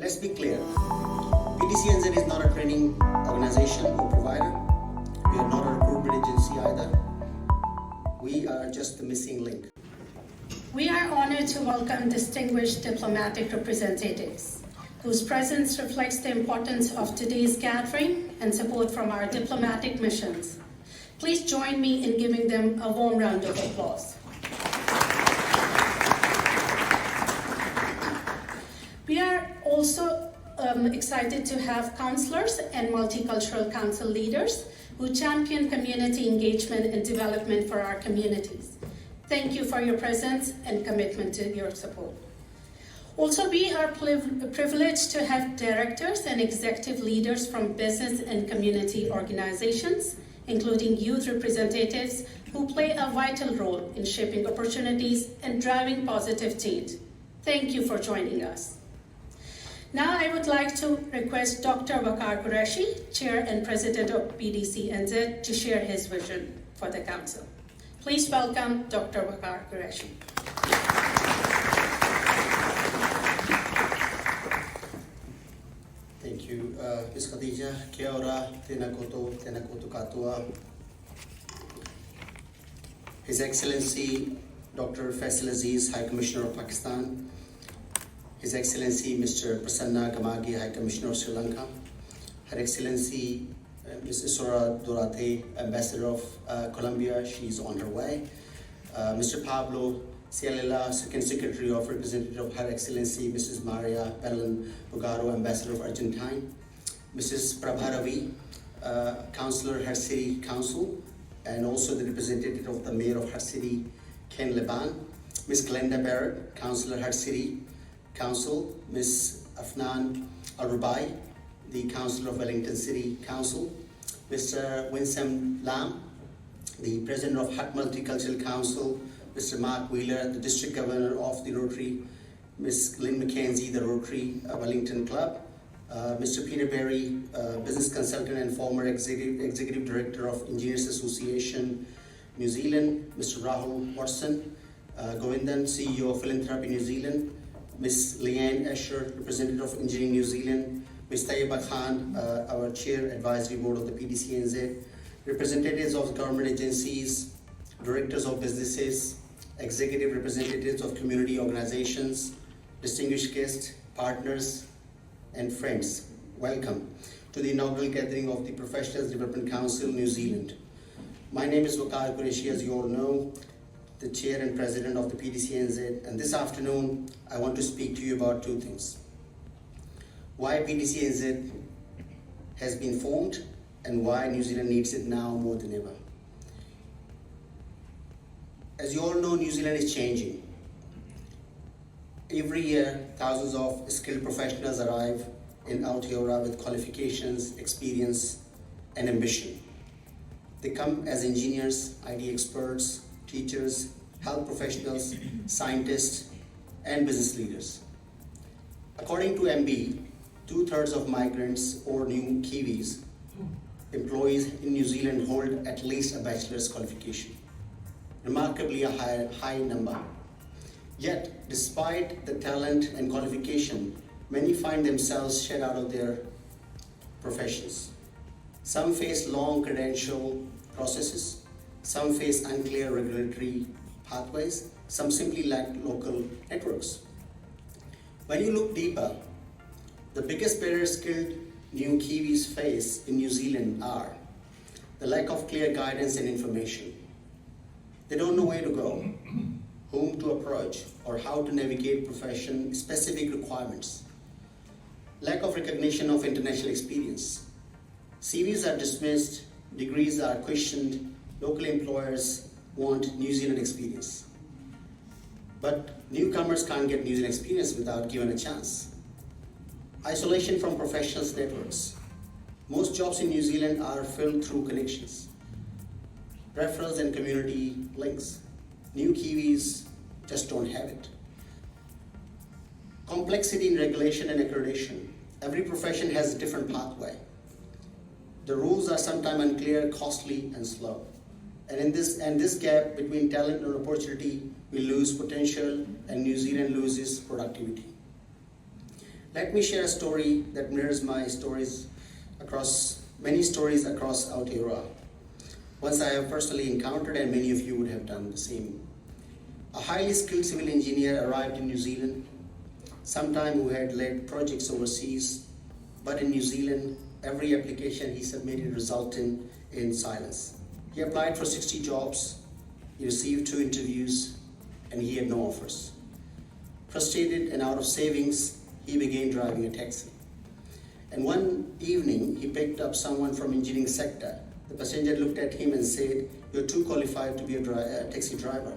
Let's be clear. PDCNZ is not a training organization or provider. We are not a recruitment agency either. We are just the missing link. We are honored to welcome distinguished diplomatic representatives whose presence reflects the importance of today's gathering and support from our diplomatic missions. Please join me in giving them a warm round of applause. We are also excited to have counselors and multicultural council leaders who champion community engagement and development for our communities. Thank you for your presence and commitment to your support. Also, we are privileged to have directors and executive leaders from business and community organizations, including youth representatives who play a vital role in shaping opportunities and driving positive change. Thank you for joining us. Now I would like to request Dr. Waqar Qureshi, Chair and President of PDCNZ, to share his vision for the Council. Please welcome Dr. Waqar Qureshi. Thank you, Ms. Khadija. Kia ora, tēnā koutou katoa. His Excellency Dr. Faisal Aziz, High Commissioner of Pakistan, His Excellency Mr. Prasanna Gamagi, High Commissioner of Sri Lanka, Her Excellency Ms. Isora Durate, Ambassador of Colombia, she's on her way, Mr. Pablo Cialela, Second Secretary of Representative of Her Excellency Mrs. Maria Belen Bugaro, Ambassador of Argentine, Mrs. Prabharavi, Councillor Her City Council, and also the representative of the Mayor of Her City, Ken Leban, Ms. Glenda Barrett, Councillor Her City Council, Ms. Afnan Al-Rubai, the Councillor of Wellington City Council, Mr. Winsome Lam, the President of Hutt Multicultural Council, Mr. Mark Wheeler, the District Governor of the Rotary, Ms. Lynn McKenzie, the Rotary Wellington Club, Mr. Peter Berry, Business Consultant and former Executive Director of Engineers Association, New Zealand, Mr. Rahul Watson, Govindan, CEO of Philanthropy New Zealand, Ms. Leanne Escher, Representative of Engineering New Zealand, Ms. Tayyiba Khan, our Chair Advisory Board of the PDCNZ, representatives of government agencies, directors of businesses, executive representatives of community organizations, distinguished guests, partners, and friends. Welcome to the inaugural gathering of the Professionals Development Council, New Zealand. My name is Waqar Qureshi, as you all know, the Chair and President of the PDCNZ, and this afternoon I want to speak to you about two things. Why PDCNZ has been formed and why New Zealand needs it now more than ever. As you all know, New Zealand is changing. Every year, thousands of skilled professionals arrive in Aotearoa with qualifications, experience, and ambition. They come as engineers, IT experts, teachers, health professionals, scientists, and business leaders. According to MB, 2/3 of migrants or new Kiwis, employees in New Zealand hold at least a bachelor's qualification. Remarkably a high number. Yet, despite the talent and qualification, many find themselves shut out of their professions. Some face long credential processes, some face unclear regulatory pathways, some simply lack local networks. When you look deeper, the biggest barriers skilled new Kiwis face in New Zealand are the lack of clear guidance and information. They don't know where to go, whom to approach, or how to navigate profession-specific requirements. Lack of recognition of international experience. CVs are dismissed, degrees are questioned, local employers want New Zealand experience. But newcomers can't get New Zealand experience without given a chance. Isolation from professionals' networks. Most jobs in New Zealand are filled through connections, referrals and community links. New Kiwis just don't have it. Complexity in regulation and accreditation. Every profession has a different pathway. The rules are sometimes unclear, costly, and slow. And in this gap between talent and opportunity, we lose potential and New Zealand loses productivity. Let me share a story that mirrors my stories many stories across Aotearoa. Once I have personally encountered, and many of you would have done the same. A highly skilled civil engineer arrived in New Zealand, sometime who had led projects overseas, but in New Zealand, every application he submitted resulted in silence. He applied for 60 jobs, he received 2 interviews, and he had no offers. Frustrated and out of savings, he began driving a taxi. And one evening, he picked up someone from engineering sector. The passenger looked at him and said, "You're too qualified to be a taxi driver."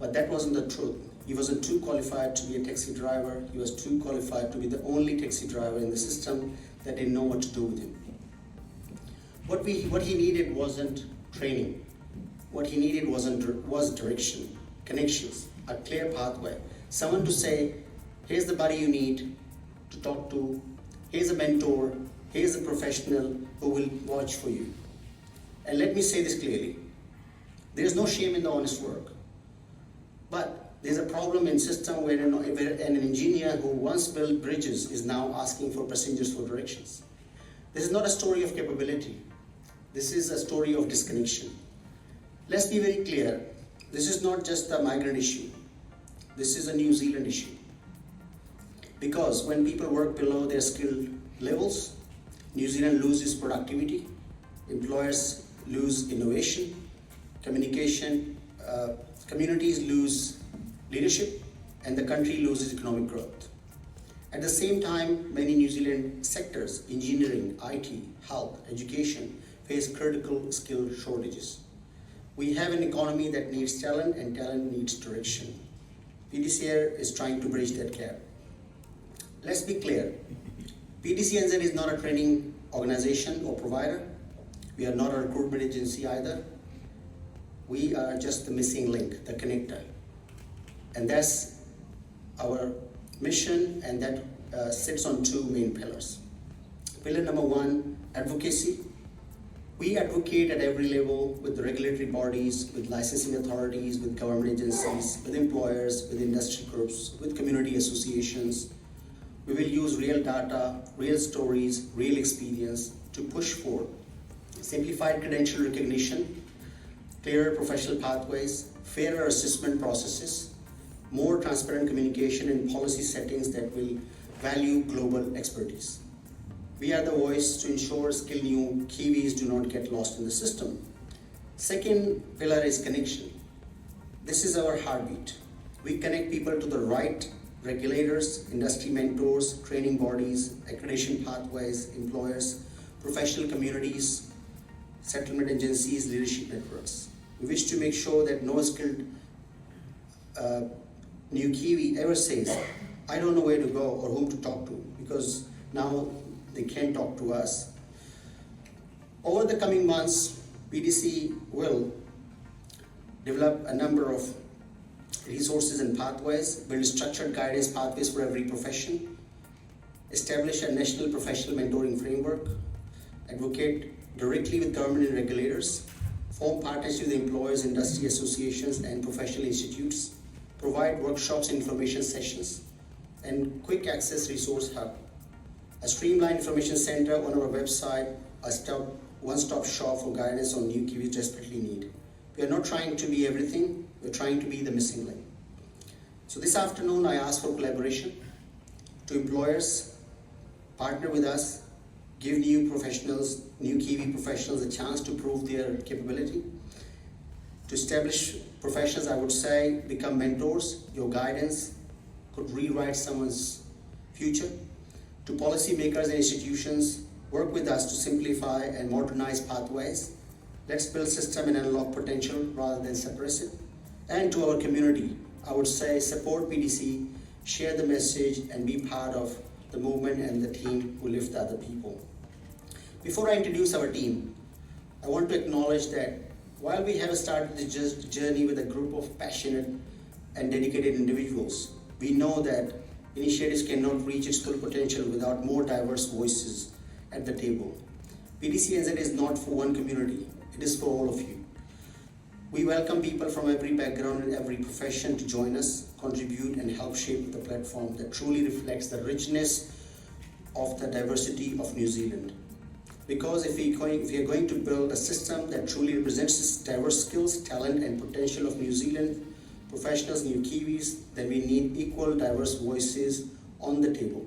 But that wasn't the truth. He wasn't too qualified to be a taxi driver. He was too qualified to be the only taxi driver in the system that didn't know what to do with him. What he needed wasn't training. What he needed was direction, connections, a clear pathway. Someone to say, here's the buddy you need to talk to, here's a mentor, here's a professional who will watch for you. And let me say this clearly. There's no shame in the honest work. But there's a problem in system where an engineer who once built bridges is now asking for passengers for directions. This is not a story of capability. This is a story of disconnection. Let's be very clear. This is not just a migrant issue. This is a New Zealand issue. Because when people work below their skill levels, New Zealand loses productivity, employers lose innovation, communities lose leadership, and the country loses economic growth. At the same time, many New Zealand sectors, engineering, IT, health, education, face critical skill shortages. We have an economy that needs talent, and talent needs direction. PDCNZ is trying to bridge that gap. Let's be clear. PDCNZ is not a training organization or provider. We are not a recruitment agency either. We are just the missing link, the connector. And that's our mission, and that sits on 2 main pillars. Pillar number 1, advocacy. We advocate at every level with the regulatory bodies, with licensing authorities, with government agencies, with employers, with industry groups, with community associations. We will use real data, real stories, real experience to push for simplified credential recognition, clearer professional pathways, fairer assessment processes, more transparent communication and policy settings that will value global expertise. We are the voice to ensure skilled new Kiwis do not get lost in the system. Second pillar is connection. This is our heartbeat. We connect people to the right regulators, industry mentors, training bodies, accreditation pathways, employers, professional communities, settlement agencies, leadership networks. We wish to make sure that no skilled new Kiwi ever says, "I don't know where to go or whom to talk to," because now they can't talk to us. Over the coming months, PDC will develop a number of resources and pathways, build structured guidance pathways for every profession, establish a national professional mentoring framework, advocate directly with government and regulators, form partnerships with employers, industry associations, and professional institutes, provide workshops and information sessions, and quick access resource hub. A streamlined information center on our website, a one-stop shop for guidance on new Kiwis desperately need. We are not trying to be everything, we're trying to be the missing link. So this afternoon, I ask for collaboration to employers, partner with us, give new Kiwi professionals a chance to prove their capability. To establish professionals, I would say, become mentors. Your guidance could rewrite someone's future. To policymakers and institutions, work with us to simplify and modernize pathways. Let's build system and unlock potential rather than suppress it. And to our community, I would say, support PDC, share the message, and be part of the movement and the team who lift other people. Before I introduce our team, I want to acknowledge that while we have started the journey with a group of passionate and dedicated individuals, we know that initiatives cannot reach its full potential without more diverse voices at the table. PDCNZ is not for one community, it is for all of you. We welcome people from every background and every profession to join us. contribute and help shape the platform that truly reflects the richness of the diversity of New Zealand. Because if we are going to build a system that truly represents this diverse skills, talent and potential of New Zealand professionals, New Kiwis, then we need equal diverse voices on the table.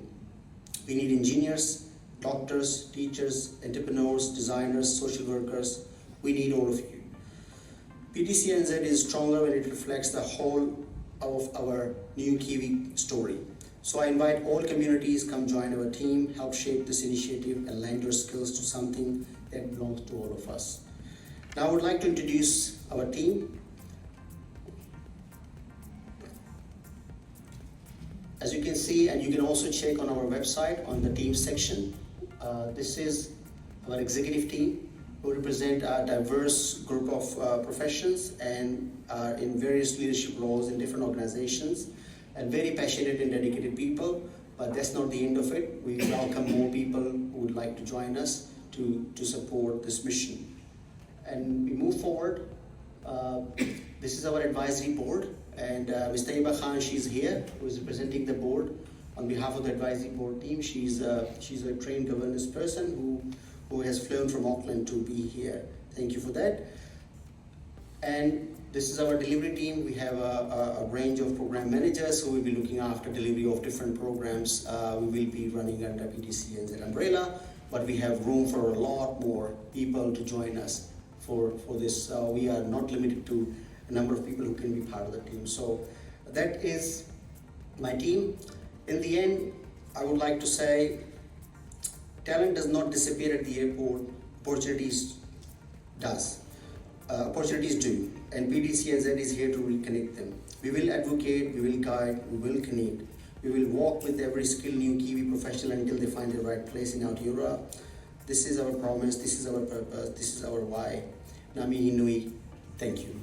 We need engineers, doctors, teachers, entrepreneurs, designers, social workers. We need all of you. PDCNZ is stronger when it reflects the whole of our New Kiwi story. So I invite all communities, come join our team, help shape this initiative and lend your skills to something that belongs to all of us. Now I would like to introduce our team. As you can see, and you can also check on our website on the team section, this is our executive team who represent a diverse group of professions and are in various leadership roles in different organizations, and very passionate and dedicated people. But that's not the end of it. We welcome more people who would like to join us to support this mission. And we move forward. This is our advisory board, and Ms. Taiba Khan, she's here, who is representing the board on behalf of the advisory board team. She's a trained governance person who has flown from Auckland to be here. Thank you for that. And this is our delivery team. We have a range of program managers who will be looking after delivery of different programs. We will be running under PDCNZ umbrella, but we have room for a lot more people to join us for this. We are not limited to a number of people who can be part of the team. So that is my team. In the end, I would like to say, talent does not disappear at the airport, opportunities do, and PDCNZ is here to reconnect them. We will advocate, we will guide, we will connect. We will walk with every skilled New Kiwi professional until they find the right place in Aotearoa. This is our promise, this is our purpose, this is our why. Ngā mihi nui, thank you.